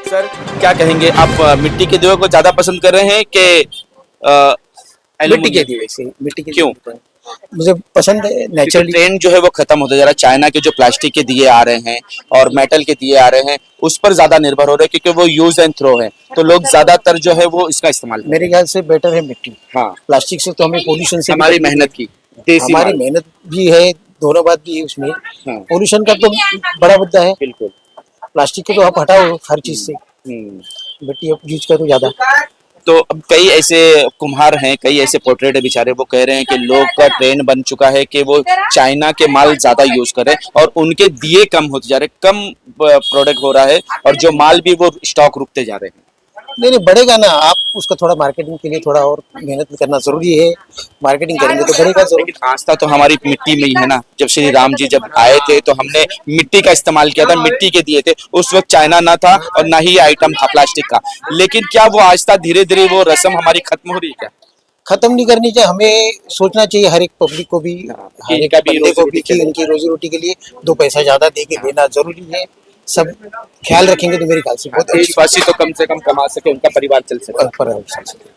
Sir क्या कहेंगे आप, मिट्टी के दिए को ज्यादा पसंद कर रहे हैं कि मिट्टी के एल्यूमिनियम? दिए से मिट्टी के क्यों? दिए मुझे पसंद है नेचुरली। ट्रेंड जो है वो खत्म होता जा रहा है, चाइना के जो प्लास्टिक के दिए आ रहे हैं और मेटल के दिए आ रहे हैं उस पर ज्यादा निर्भर हो रहे हैं क्योंकि वो यूज एंड थ्रो है, तो लोग ज्यादातर जो है वो इसका इस्तेमाल करते मेरे ख्याल से बेटर है मिट्टी। हैं। हाँ, प्लास्टिक से तो हमें पोल्यूशन से भी हमारी तकलीफ मेहनत की देसी हमारी माल। मेहनत भी है, दोनों बात भी है उसमें। हाँ, पोल्यूशन का तो बड़ा मुद्दा है। बिल्कुल। प्लास्टिक को तो आप हटाओ हर चीज से, हम्म। मिट्टी आप यूज करो ज्यादा। तो अब कई ऐसे कुम्हार हैं, कई ऐसे पोर्ट्रेट है बेचारे, वो कह रहे हैं कि लोग का ट्रेंड बन चुका है कि वो चाइना के माल ज्यादा यूज करें और उनके दिए कम होते जा रहे, कम प्रोडक्ट हो रहा है और जो माल भी वो स्टॉक रुकते जा रहे हैं। नहीं बढ़ेगा ना, आप उसका थोड़ा मार्केटिंग के लिए थोड़ा और मेहनत करना जरूरी है। मार्केटिंग करेंगे तो बढ़ेगा जरूर। लेकिन आस्था तो हमारी मिट्टी में ही है ना। जब श्री राम जी जब आए थे तो हमने मिट्टी का इस्तेमाल किया था, मिट्टी के दिए थे। उस वक्त चाइना ना था और ना ही आइटम था प्लास्टिक का। लेकिन क्या वो आस्था धीरे धीरे वो रस्म हमारी खत्म हो रही है क्या? खत्म नहीं करनी चाहिए, हमें सोचना चाहिए हर एक पब्लिक को भी, हर एक इनका भी बंदे को रोजी भी रोटी कि उनकी रोजी रोटी के लिए दो पैसा ज्यादा दे के देना जरूरी है। सब ख्याल रखेंगे तो मेरे ख्याल से बहुत अच्छी देशवासी तो कम से कम कमा सके, उनका परिवार चल सके।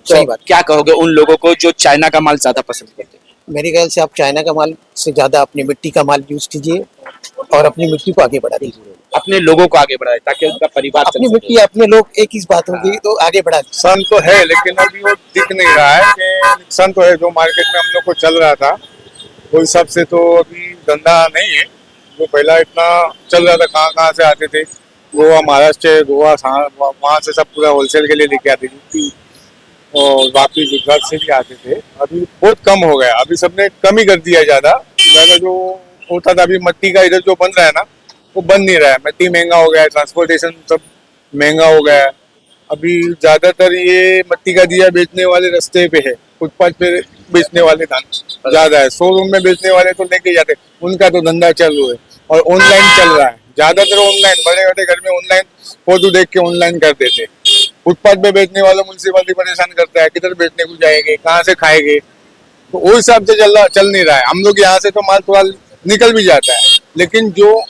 सही बात। क्या कहोगे उन लोगों को जो चाइना का माल ज्यादा पसंद करते हैं? मेरे ख्याल से आप चाइना का माल से ज्यादा अपनी मिट्टी का माल यूज कीजिए और अपनी मिट्टी को आगे बढ़ा दीजिए। अपने लोगों को आगे बढ़ाए ताकि उनका परिवार चल अपनी सके। मिट्टी अपने लोग, एक ही बात होगी तो आगे बढ़ा दीजिए। नुकसान तो है लेकिन अभी वो दिख नहीं रहा है कि नुकसान तो है। जो मार्केट में हम लोग को चल रहा था वो हिसाब से तो अभी धंधा नहीं है। जो पहला इतना चल रहा था, कहाँ कहाँ से आते थे, गोवा, महाराष्ट्र, गोवा, वहाँ से सब पूरा होलसेल के लिए लेके आते थे और वापी गुजरात से भी आते थे। अभी बहुत कम हो गया, अभी सबने कम ही कर दिया। ज्यादा ज्यादा जो होता था, अभी मिट्टी का इधर जो बन रहा है ना वो बन नहीं रहा है। मिट्टी महंगा हो गया है, ट्रांसपोर्टेशन सब महंगा हो गया है। अभी ज्यादातर ये मिट्टी का दिया बेचने वाले रास्ते पे है, फुटपाथ पे बेचने वाले ज्यादा है। शोरूम में बेचने वाले तो लेके जाते, उनका तो धंधा चल रहा है। और ऑनलाइन चल रहा है, ज्यादातर ऑनलाइन, बड़े बड़े घर में ऑनलाइन फोटो देख के ऑनलाइन कर देते। फुटपाथ पे बेचने वाला म्यूनसिपालिटी परेशान करता है, किधर बेचने को जाएंगे, कहाँ से खाएंगे, तो वो हिसाब से चल नहीं रहा है। हम लोग यहाँ से तो माल थोड़ा निकल भी जाता है, लेकिन जो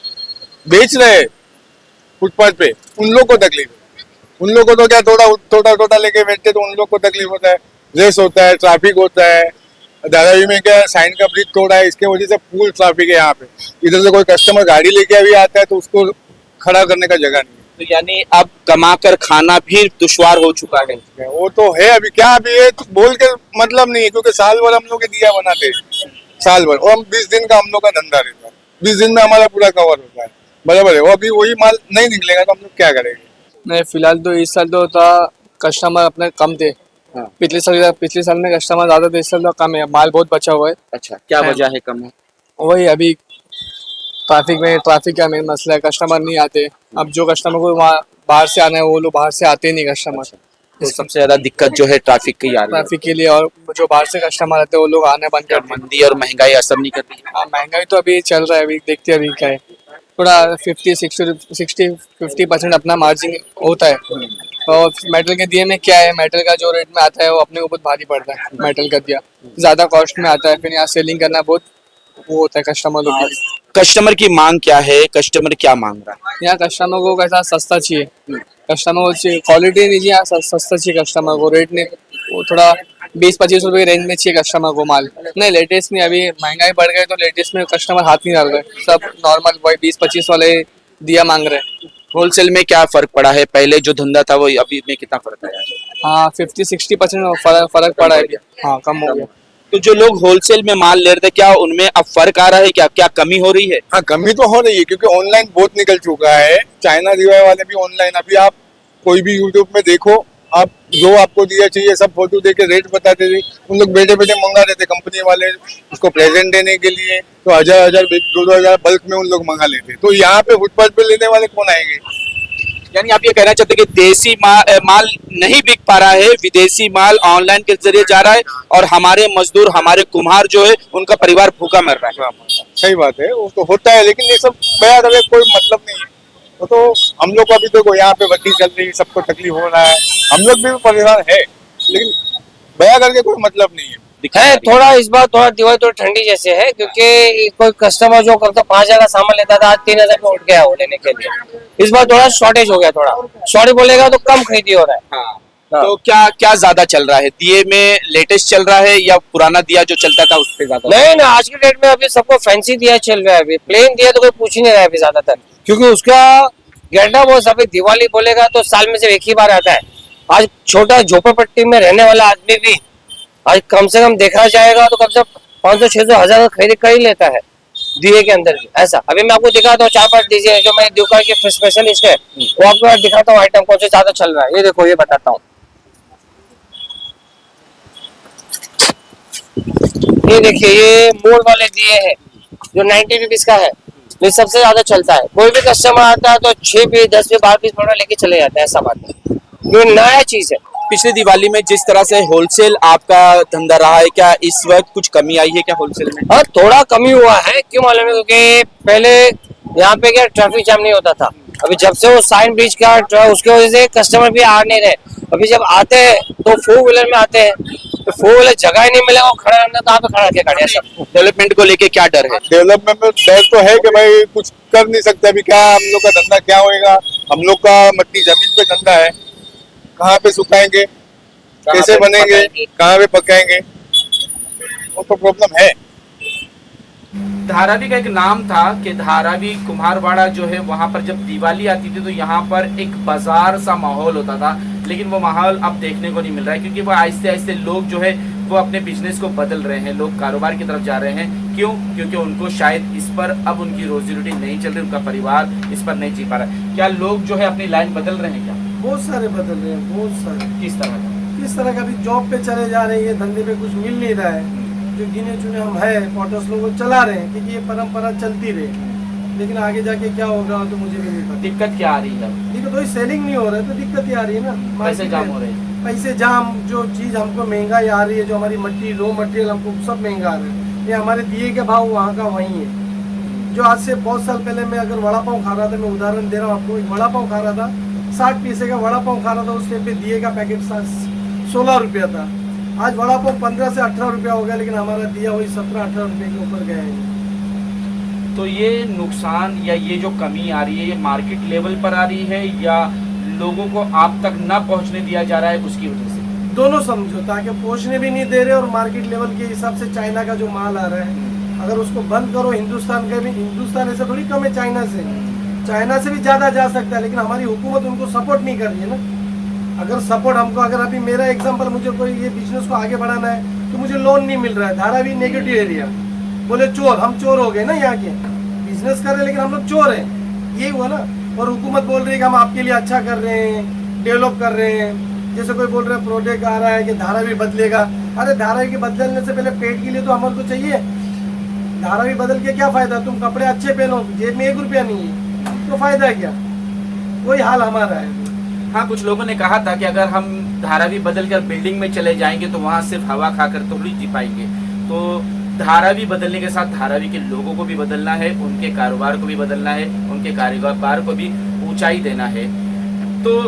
बेच रहे फुटपाथ पे उन लोग को तकलीफ है। उन लोग को तो क्या थोड़ा थोड़ा लेके बेचते, तो उन लोग को तकलीफ होता है। रेस होता है, ट्रैफिक होता है। धारावी में क्या साइन का ब्रिज तोड़ा है, इसके वजह से फुल ट्रैफिक है यहाँ पे। इधर से कोई कस्टमर गाड़ी लेके भी आता है तो उसको खड़ा करने का जगह नहीं है। तो यानी अब कमा कर खाना भी दुश्वार हो चुका है। वो तो है। अभी क्या, अभी ये तो बोल के मतलब नहीं है, क्योंकि साल भर हम लोग ये दिया बनाते हैं, साल भर। और हम 20 दिन का हम लोग का धंधा रहता है, 20 दिन में हमारा पूरा कवर होता है, बराबर है। वो अभी वही माल नहीं निकलेगा तो हम लोग क्या करेंगे? नहीं, फिलहाल तो इस साल तो था कस्टमर अपने कम थे। हाँ। पिछले साल में कस्टमर ज्यादा थे, इस साल तो कम है, माल बहुत बचा हुआ है। अच्छा, क्या हाँ। वजह है कम है? वही अभी ट्रैफिक का मेन मसला है, कस्टमर नहीं आते। अब जो कस्टमर को वहाँ बाहर से आना है वो लोग बाहर से आते नहीं कस्टमर। तो सबसे ज्यादा दिक्कत जो है ट्रैफिक की आ रही है। ट्रैफिक के लिए, और जो बाहर से कस्टमर आते हैं वो लोग आने बंद कर दें। मंदी और महंगाई असर नहीं कर रही है? हाँ, महंगाई तो अभी चल रहा है, अभी देखते हैं अभी क्या है। थोड़ा 50% अपना मार्जिन होता है। और मेटल के दिए में क्या है, मेटल का जो रेट में आता है वो अपने ऊपर भारी पड़ता है। मेटल का दिया ज्यादा कॉस्ट में आता है, फिर यहाँ सेलिंग करना बहुत वो होता है कस्टमर लोग के लिए। कस्टमर की मांग क्या है, कस्टमर क्या मांग रहा है? यहाँ कस्टमर को कैसा सस्ता चाहिए, कस्टमर को चाहिए क्वालिटी नहीं चाहिए, यहाँ सस्ता चाहिए कस्टमर को। रेट नहीं, वो थोड़ा 20-25 रुपए रेंज में चाहिए कस्टमर को माल। नहीं लेटेस्ट में, अभी महंगाई बढ़ गई तो लेटेस्ट में कस्टमर हाथ नहीं डाल रहे, सब नॉर्मल वही 20-25 वाले दिया मांग रहे हैं। होलसेल में क्या फर्क पड़ा है, पहले जो धंधा था वो अभी में कितना फर्क आया है? हाँ 50-60% फर्क पड़ा है अभी। हाँ कम हो गया। तो जो लोग होलसेल में माल ले रहे थे, क्या उनमें अब फर्क आ रहा है, क्या क्या कमी हो रही है? हाँ, कमी तो हो रही है क्योंकि ऑनलाइन बहुत निकल चुका है। चाइना डीआई वाले भी ऑनलाइन, अभी आप कोई भी यूट्यूब में देखो, आप जो आपको दिया चाहिए सब फोटो दे के रेट बताते थे। उन लोग बैठे बैठे मंगा रहे थे कंपनी वाले, उसको प्रेजेंट देने के लिए तो 1000 2000 बल्क में उन लोग मंगा लेते। तो यहाँ पे फुटपाथ पे लेने वाले कौन आएंगे? यानी आप ये कहना चाहते हैं कि देसी माल नहीं बिक पा रहा है, विदेशी माल ऑनलाइन के जरिए जा रहा है, और हमारे मजदूर, हमारे कुम्हार जो है उनका परिवार भूखा मर रहा है। सही बात है, वो तो होता है, लेकिन ये सब बया करके कोई मतलब नहीं है। वो तो हम लोग का भी देखो यहाँ पे बत्ती चल रही है, सबको तकलीफ हो रहा है, हम लोग भी परेशान है, लेकिन बया करके कोई मतलब नहीं है। है थोड़ा इस बार थोड़ा दिवाली थोड़ी ठंडी जैसे है, क्योंकि कोई कस्टमर जो करता 5000 का सामान लेता था आज 3000 पे उठ गया वो लेने के लिए। इस बार थोड़ा शॉर्टेज हो गया, थोड़ा शॉर्टेज बोलेगा तो कम खरीदी हो रहा है। हाँ। तो क्या क्या ज्यादा चल रहा है, दिए में लेटेस्ट चल रहा है या पुराना दिया जो चलता था उस पे ज्यादा? नहीं ना, आज के डेट में अभी सबको फैंसी दिया चल रहा है। अभी प्लेन दिया तो कोई पूछ ही नहीं रहा है अभी ज्यादातर, क्योंकि उसका गेटअप वो अभी दिवाली बोलेगा तो साल में से एक ही बार आता है। आज छोटा झोपड़पट्टी में रहने वाला आदमी भी आज कम से कम देखा जाएगा तो कम से कम 500-600 का खरीद कर ही लेता है दिए के अंदर भी। ऐसा अभी मैं आपको दिखाता हूँ 4-5 दीजिए जो मेरे दुकान के स्पेशलिस्ट है, वो आपको दिखाता हूँ आइटम कौन से ज्यादा चल रहा है। ये देखो, ये बताता हूँ, ये देखिए, ये मोड़ वाले दिए हैं जो 90 रुपीज का है, ये सबसे ज्यादा चलता है। कोई भी कस्टमर आता है तो 6 पीस 10 पीस 12 पीस थोड़ा लेके चले जाते हैं, ऐसा बात है। ये नया चीज है। पिछली दिवाली में जिस तरह से होलसेल आपका धंधा रहा है, क्या इस वक्त कुछ कमी आई है क्या होलसेल में? और थोड़ा कमी हुआ है, क्यों मालूम है? क्योंकि पहले यहाँ पे क्या ट्रैफिक जाम नहीं होता था। अभी जब से वो साइन ब्रिज का उसके वजह से कस्टमर भी आ नहीं रहे। अभी जब आते हैं तो 4 व्हीलर में आते हैं, तो 4 व्हीलर जगह ही नहीं मिलेगा, खड़ा रहना तो आप खड़ा के गाड़ियाँ सब। डेवलपमेंट को लेके क्या डर है? डेवलपमेंट में डर तो है कि भाई कुछ कर नहीं सकते। अभी क्या हम लोग का धंधा क्या होएगा? हम लोग का मट्टी जमीन पे धंधा है, कहाँ पे सुखाएंगे, कैसे बनेंगे, कहाँ पे पकाएंगे, वो तो प्रॉब्लम है। धारावी का एक नाम था कि धारावी कुम्हारवाड़ा जो है, वहां पर जब दिवाली आती थी तो यहाँ पर एक बाजार सा माहौल होता था, लेकिन वो माहौल अब देखने को नहीं मिल रहा है, क्योंकि वो आहिस्ते आहिस्ते लोग जो है वो अपने बिजनेस को बदल रहे हैं, लोग कारोबार की तरफ जा रहे हैं। क्यों? क्योंकि उनको शायद इस पर अब उनकी रोजी रोटी नहीं चल रही, उनका परिवार इस पर नहीं जी पा रहा है। क्या लोग जो है अपनी लाइन बदल रहे हैं क्या? बहुत सारे बदल रहे हैं, बहुत सारे। किस तरह का? किस तरह का? भी जॉब पे चले जा रहे हैं, धंधे पे कुछ मिल नहीं रहा है। जो गिने चुने हम है पॉटर्स लोग वो चला रहे हैं क्योंकि ये परंपरा चलती रहे, लेकिन आगे जाके क्या होगा तो मुझे भी नहीं पता। दिक्कत क्या आ रही है? दिक्कत वही सेलिंग नहीं हो रहा है तो दिक्कत ही आ रही है ना। पैसे जाम हो रहे हैं। पैसे जाम, जो चीज हमको महंगाई आ रही है, जो हमारी मट्टी रो मटेरियल हमको सब महंगा आ रहा है। ये हमारे दिए के भाव वहाँ का वहीं है। जो आज से बहुत साल पहले मैं अगर वड़ा पाव खा रहा था, मैं उदाहरण दे रहा हूँ आपको, एक वड़ा पाव खा रहा था, 60 पैसे का वड़ा पाव खा रहा था, उस टाइम पे दिए का पैकेट 16 रुपया था। आज वड़ा पाव 15 से 18 रुपया हो गया, लेकिन हमारा दिया वही 17-18 रुपये के ऊपर गया है। तो ये नुकसान या ये जो कमी आ रही है, ये मार्केट लेवल पर आ रही है या लोगों को आप तक न पहुंचने दिया जा रहा है उसकी वजह से? दोनों समझो, ताकि पहुंचने भी नहीं दे रहे और मार्केट लेवल के हिसाब से चाइना का जो माल आ रहा है अगर उसको बंद करो, हिंदुस्तान का भी, हिंदुस्तान ऐसा थोड़ी कम है चाइना से, चाइना से भी ज्यादा जा सकता है, लेकिन हमारी हुकूमत उनको सपोर्ट नहीं कर रही है ना। अगर सपोर्ट हमको, अगर अभी मेरा एग्जांपल, मुझे कोई ये बिजनेस को आगे बढ़ाना है तो मुझे लोन नहीं मिल रहा है। धारावी नेगेटिव एरिया, बोले चोर, हम चोर हो गए ना, यहाँ के बिजनेस कर रहे हैं लेकिन हम लोग चोर हैं, ये हुआ ना। और हुकूमत बोल रही है कि हम आपके लिए अच्छा कर रहे हैं, डेवलप कर रहे हैं। जैसे कोई बोल रहा है प्रोजेक्ट आ रहा है कि धारावी बदलेगा, अरे धारावी के बदलने से पहले पेट के लिए तो हमारे को चाहिए। धारावी बदल के क्या फायदा? तुम कपड़े अच्छे पहनो, जेब में 1 रुपया नहीं है तो फायदा क्या? वही हाल हमारा है। हाँ, कुछ लोगों ने कहा था कि अगर हम धारावी बदल कर बिल्डिंग में चले जाएंगे तो वहाँ सिर्फ हवा खाकर थोड़ी जी पाएंगे। तो धारावी बदलने के साथ धारावी के लोगों को भी बदलना है, उनके कारोबार को भी बदलना है, उनके कारोबार को भी ऊंचाई देना है। तो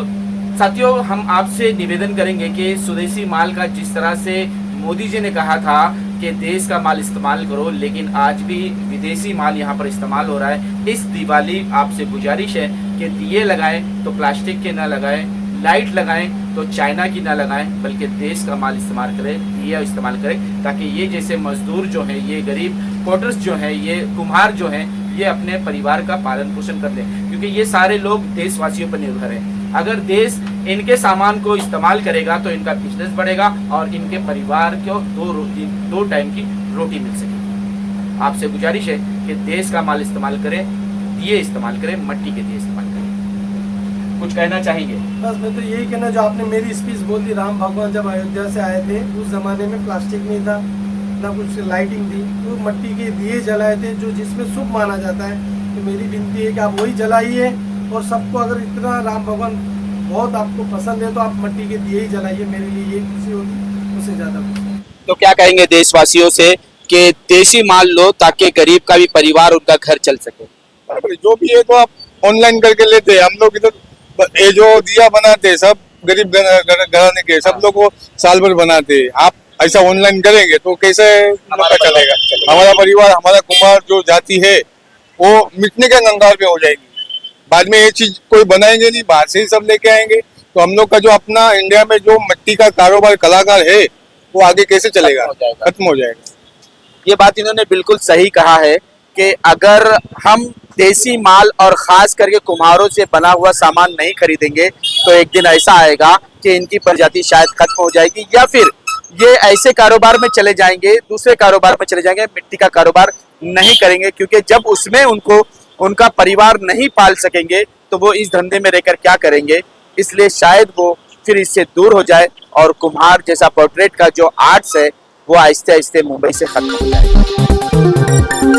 साथियों, हम आपसे निवेदन करेंगे कि स्वदेशी माल का, जिस तरह से मोदी जी ने कहा था कि देश का माल इस्तेमाल करो, लेकिन आज भी विदेशी माल यहाँ पर इस्तेमाल हो रहा है। इस दिवाली आपसे गुजारिश है कि दिए लगाएं तो प्लास्टिक के ना लगाएं, लाइट लगाएं तो चाइना की ना लगाएं, बल्कि देश का माल इस्तेमाल करें, दिया इस्तेमाल करें, ताकि ये जैसे मजदूर जो हैं, ये गरीब पोर्टर्स जो हैं, ये कुम्हार जो हैं, ये अपने परिवार का पालन पोषण कर लें, क्योंकि ये सारे लोग देशवासियों पर निर्भर हैं। अगर देश इनके सामान को इस्तेमाल करेगा तो इनका बिजनेस बढ़ेगा और इनके परिवार को दो टाइम की रोटी मिल सकेगी। आपसे गुजारिश है कि देश का माल इस्तेमाल करें, दिए इस्तेमाल करें, मिट्टी के दिए इस्तेमाल करें। कुछ कहना चाहेंगे? बस मैं तो यही कहना, जो आपने मेरी स्पीच बोल दी, राम भगवान जब अयोध्या से आए थे उस जमाने में प्लास्टिक नहीं था, ना कुछ लाइटिंग थी, तो मिट्टी के दिए जलाए थे जो जिसमें शुभ माना जाता है। तो मेरी विनती है कि आप वही जलाइए और सबको, अगर इतना राम भगवान बहुत आपको पसंद है तो आप मिट्टी के दिए ही जलाइए। मेरे लिए ये खुशी होगी, उससे ज़्यादा खुशी। तो क्या कहेंगे देशवासियों से कि देशी माल लो ताकि गरीब का भी परिवार, उनका घर चल सके? जो भी है तो आप ऑनलाइन करके लेते हैं। हम लोग इधर ये जो दिया बनाते हैं सब गरीब घराने के, सब लोग वो साल भर बनाते हैं। आप ऐसा ऑनलाइन करेंगे तो कैसे पता चलेगा? हमारा परिवार, हमारा कुमार जो जाति है वो मिटने के कंगाल पे हो जाएगी। बाद में ये चीज कोई बनाएंगे नहीं, बाहर से ही सब लेके आएंगे। तो हम लोग का जो अपना इंडिया में जो मिट्टी का कारोबार, कलाकार है, वो आगे कैसे चलेगा? खत्म हो जाएगा। ये बात इन्होंने बिल्कुल सही कहा है कि अगर हम देसी माल और खास करके कुम्हारों से बना हुआ सामान नहीं खरीदेंगे तो एक दिन ऐसा आएगा कि इनकी प्रजाति शायद खत्म हो जाएगी, या फिर ये ऐसे कारोबार में चले जाएंगे, दूसरे कारोबार में चले जाएंगे, मिट्टी का कारोबार नहीं करेंगे, क्योंकि जब उसमें उनका परिवार नहीं पाल सकेंगे तो वो इस धंधे में रहकर क्या करेंगे। इसलिए शायद वो फिर इससे दूर हो जाए और कुम्हार जैसा पोर्ट्रेट का जो आर्ट्स है वो आहिस्ते आहिस्ते मुंबई से खत्म हो जाएगा।